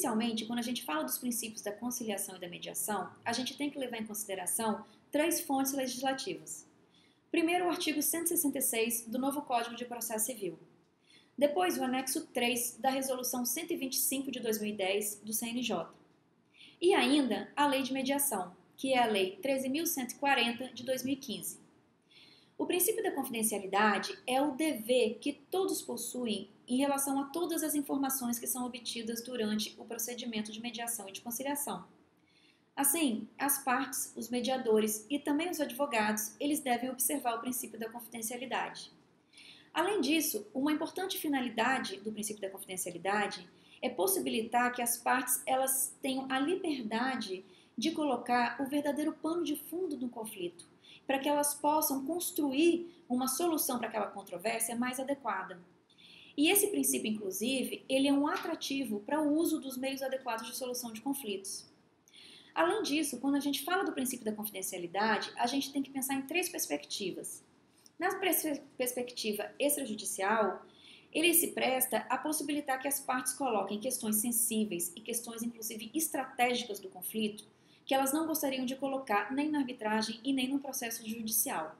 Inicialmente, quando a gente fala dos princípios da conciliação e da mediação, a gente tem que levar em consideração três fontes legislativas. Primeiro, o artigo 166 do novo Código de Processo Civil. Depois, o anexo 3 da Resolução 125 de 2010 do CNJ. E ainda a Lei de Mediação, que é a Lei 13.140 de 2015. O princípio da confidencialidade é o dever que todos possuem em relação a todas as informações que são obtidas durante o procedimento de mediação e de conciliação. Assim, as partes, os mediadores e também os advogados, eles devem observar o princípio da confidencialidade. Além disso, uma importante finalidade do princípio da confidencialidade é possibilitar que as partes elas tenham a liberdade de colocar o verdadeiro pano de fundo do conflito, para que elas possam construir uma solução para aquela controvérsia mais adequada. E esse princípio, inclusive, ele é um atrativo para o uso dos meios adequados de solução de conflitos. Além disso, quando a gente fala do princípio da confidencialidade, a gente tem que pensar em três perspectivas. Na perspectiva extrajudicial, ele se presta a possibilitar que as partes coloquem questões sensíveis e questões, inclusive, estratégicas do conflito, que elas não gostariam de colocar nem na arbitragem e nem no processo judicial.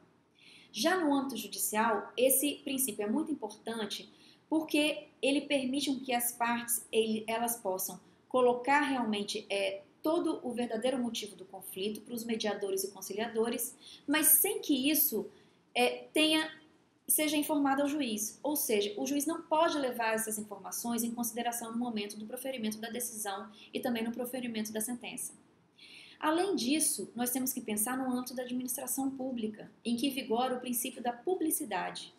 Já no âmbito judicial, esse princípio é muito importante porque ele permite que as partes elas possam colocar realmente todo o verdadeiro motivo do conflito para os mediadores e conciliadores, mas sem que isso seja informado ao juiz. Ou seja, o juiz não pode levar essas informações em consideração no momento do proferimento da decisão e também no proferimento da sentença. Além disso, nós temos que pensar no âmbito da administração pública, em que vigora o princípio da publicidade.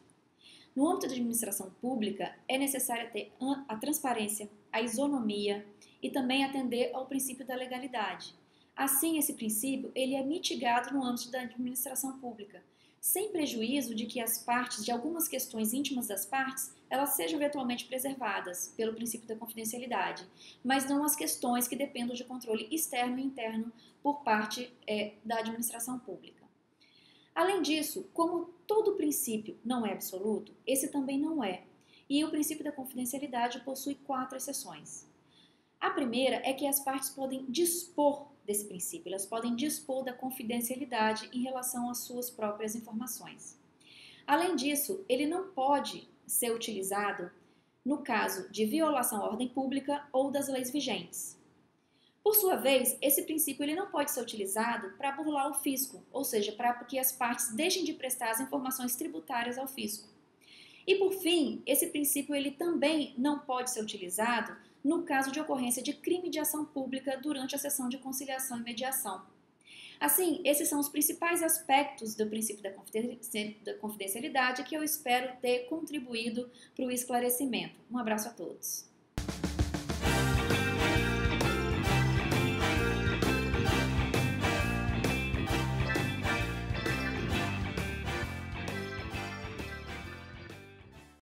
No âmbito da administração pública, é necessário ter a transparência, a isonomia e também atender ao princípio da legalidade. Assim, esse princípio ele é mitigado no âmbito da administração pública, sem prejuízo de que as partes, de algumas questões íntimas das partes, elas sejam eventualmente preservadas pelo princípio da confidencialidade, mas não as questões que dependam de controle externo e interno por parte da administração pública. Além disso, como todo princípio não é absoluto, esse também não é, e o princípio da confidencialidade possui 4 exceções. A primeira é que as partes podem dispor desse princípio, elas podem dispor da confidencialidade em relação às suas próprias informações. Além disso, ele não pode ser utilizado no caso de violação à ordem pública ou das leis vigentes. Por sua vez, esse princípio ele não pode ser utilizado para burlar o fisco, ou seja, para que as partes deixem de prestar as informações tributárias ao fisco. E por fim, esse princípio ele também não pode ser utilizado no caso de ocorrência de crime de ação pública durante a sessão de conciliação e mediação. Assim, esses são os principais aspectos do princípio da confidencialidade que eu espero ter contribuído para o esclarecimento. Um abraço a todos.